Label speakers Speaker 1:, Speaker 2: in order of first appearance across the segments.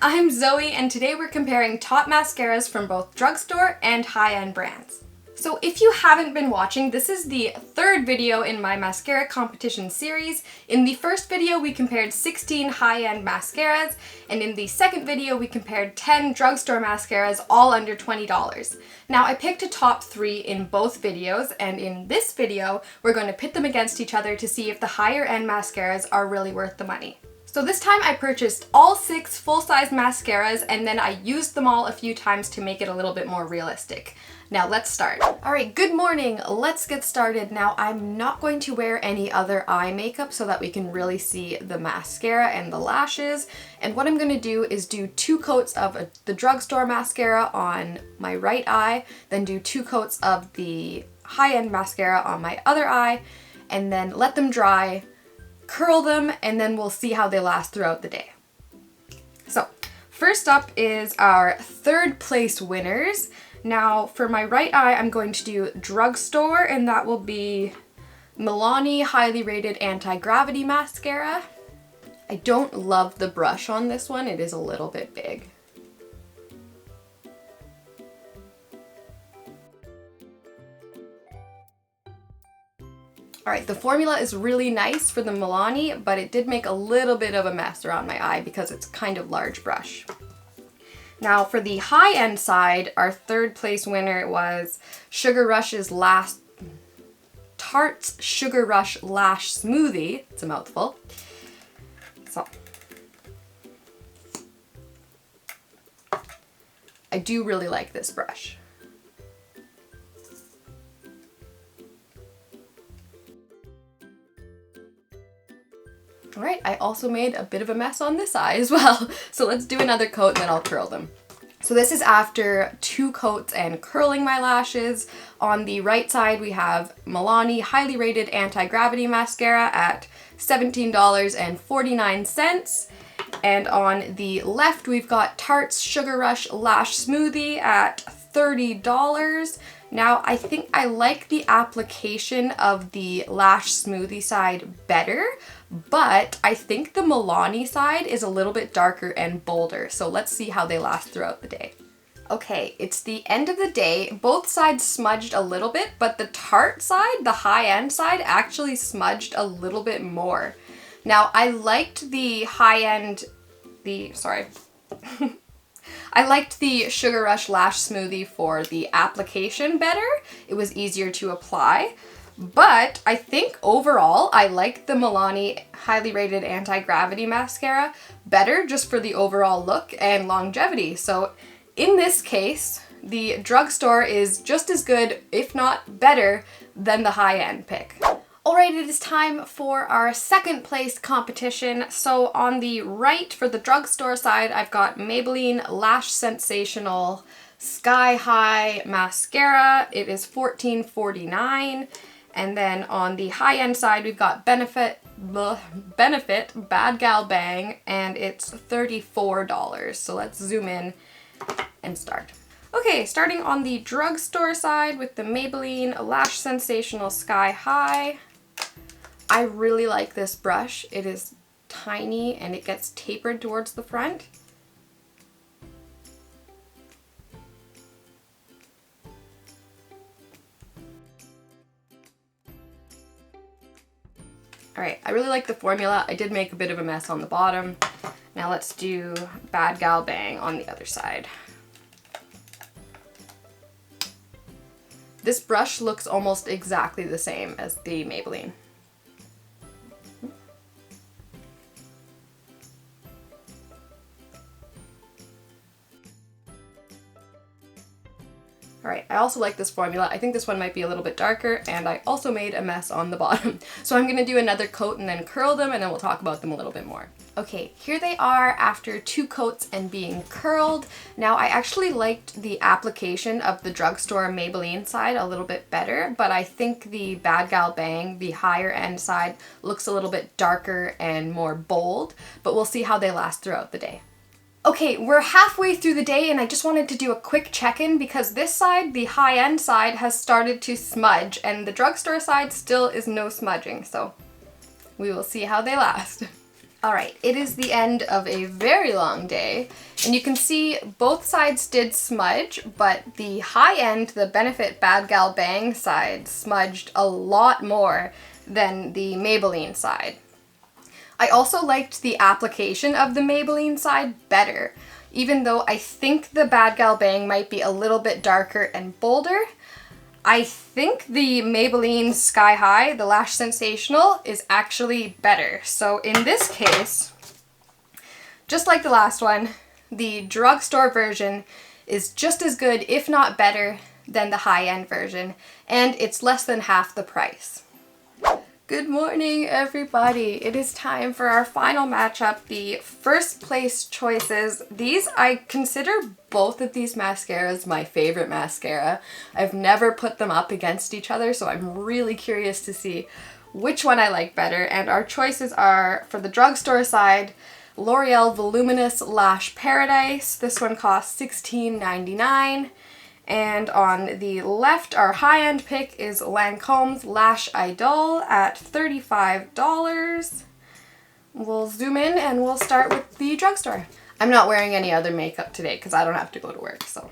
Speaker 1: I'm Zoe and today we're comparing top mascaras from both drugstore and high-end brands. So if you haven't been watching, this is the third video in my mascara competition series. In the first video we compared 16 high-end mascaras, and in the second video we compared 10 drugstore mascaras, all under $20. Now I picked a top 3 in both videos, and in this video we're going to pit them against each other to see if the higher end mascaras are really worth the money. So this time I purchased all 6 full-size mascaras and then I used them all a few times to make it a little bit more realistic. Now let's start. Alright, good morning. Let's get started. Now I'm not going to wear any other eye makeup so that we can really see the mascara and the lashes. And what I'm going to do is do 2 coats of the drugstore mascara on my right eye, then do 2 coats of the high-end mascara on my other eye, and then let them dry, curl them, and then we'll see how they last throughout the day. So first up is our third place winners. Now for my right eye I'm going to do drugstore, and that will be Milani highly rated anti-gravity mascara. I don't love the brush on this one, it is a little bit big. Alright, the formula is really nice for the Milani, but it did make a little bit of a mess around my eye because it's kind of large brush. Now for the high-end side, our third place winner was Tarte's Sugar Rush Lash Smoothie. It's a mouthful. So I do really like this brush. Alright, I also made a bit of a mess on this eye as well. So let's do another coat and then I'll curl them. So this is after 2 coats and curling my lashes. On the right side we have Milani highly rated anti-gravity mascara at $17.49. And on the left we've got Tarte's Sugar Rush Lash Smoothie at $30. Now I think I like the application of the lash smoothie side better, but I think the Milani side is a little bit darker and bolder, so let's see how they last throughout the day. Okay, it's the end of the day. Both sides smudged a little bit, but the Tarte side, the high-end side, actually smudged a little bit more. Now I liked the high-end, I liked the Sugar Rush Lash Smoothie for the application better. It was easier to apply. But I think overall I like the Milani highly rated anti-gravity mascara better just for the overall look and longevity. So in this case, the drugstore is just as good, if not better, than the high-end pick. Alright, it is time for our second place competition. So on the right for the drugstore side, I've got Maybelline Lash Sensational Sky High Mascara. It is $14.49. And then on the high-end side, we've got Benefit Bad Gal Bang, and it's $34. So let's zoom in and start. Okay, starting on the drugstore side with the Maybelline Lash Sensational Sky High. I really like this brush. It is tiny and it gets tapered towards the front. Alright, I really like the formula. I did make a bit of a mess on the bottom. Now let's do Bad Gal Bang on the other side. This brush looks almost exactly the same as the Maybelline. Alright, I also like this formula. I think this one might be a little bit darker, and I also made a mess on the bottom. So I'm going to do another coat and then curl them, and then we'll talk about them a little bit more. Okay, here they are after 2 coats and being curled. Now I actually liked the application of the drugstore Maybelline side a little bit better, but I think the Bad Gal Bang, the higher end side, looks a little bit darker and more bold, but we'll see how they last throughout the day. Okay, we're halfway through the day and I just wanted to do a quick check-in because this side, the high-end side, has started to smudge and the drugstore side still is no smudging, so we will see how they last. Alright, it is the end of a very long day, and you can see both sides did smudge, but the high end, the Benefit Bad Gal Bang side, smudged a lot more than the Maybelline side. I also liked the application of the Maybelline side better, even though I think the Bad Gal Bang might be a little bit darker and bolder. I think the Maybelline Sky High, the Lash Sensational, is actually better. So in this case, just like the last one, the drugstore version is just as good, if not better, than the high-end version, and it's less than half the price. Good morning, everybody. It is time for our final matchup, the first place choices. I consider both of these mascaras my favorite mascara. I've never put them up against each other, so I'm really curious to see which one I like better. And our choices are, for the drugstore side, L'Oreal Voluminous Lash Paradise. This one costs $16.99. And on the left, our high-end pick is Lancome's Lash Idol at $35. We'll zoom in and we'll start with the drugstore. I'm not wearing any other makeup today because I don't have to go to work, so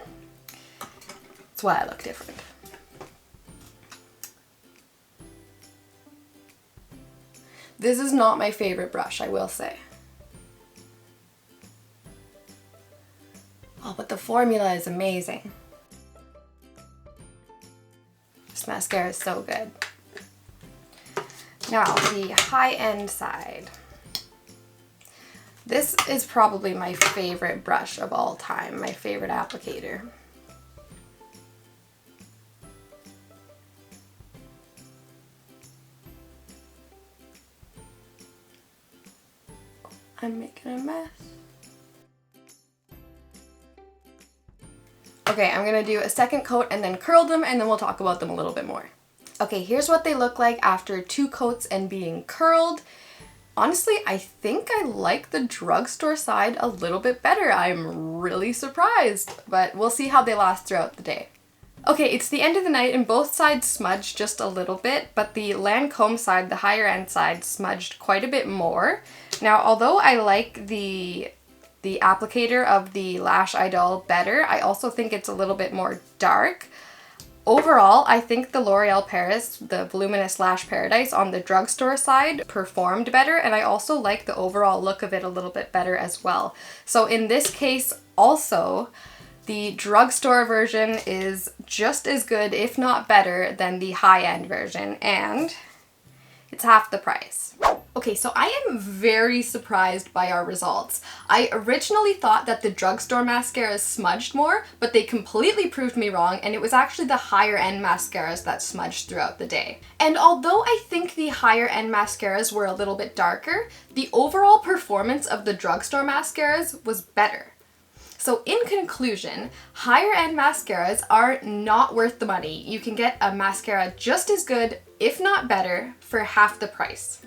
Speaker 1: that's why I look different. This is not my favorite brush, I will say. Oh, but the formula is amazing. This mascara is so good. Now, the high-end side. This is probably my favorite brush of all time, my favorite applicator. I'm making a mess. Okay, I'm gonna do a second coat and then curl them, and then we'll talk about them a little bit more. Okay, here's what they look like after 2 coats and being curled. Honestly, I think I like the drugstore side a little bit better. I'm really surprised, but we'll see how they last throughout the day. Okay, it's the end of the night and both sides smudged just a little bit, but the Lancome side, the higher end side, smudged quite a bit more. Now, although I like the applicator of the Lash Idol better, I also think it's a little bit more dark. Overall, I think the L'Oreal Paris, the Voluminous Lash Paradise on the drugstore side performed better, and I also like the overall look of it a little bit better as well. So in this case also, the drugstore version is just as good, if not better, than the high-end version, and it's half the price. Okay, so I am very surprised by our results. I originally thought that the drugstore mascaras smudged more, but they completely proved me wrong, and it was actually the higher end mascaras that smudged throughout the day. And although I think the higher end mascaras were a little bit darker, the overall performance of the drugstore mascaras was better. So in conclusion, higher end mascaras are not worth the money. You can get a mascara just as good, if not better, for half the price.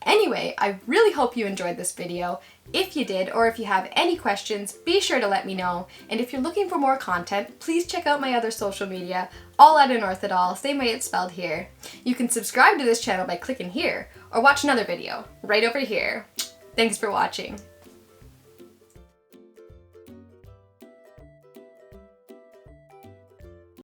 Speaker 1: Anyway, I really hope you enjoyed this video. If you did, or if you have any questions, be sure to let me know. And if you're looking for more content, please check out my other social media, all at Unorthodoll, same way it's spelled here. You can subscribe to this channel by clicking here, or watch another video right over here. Thanks for watching.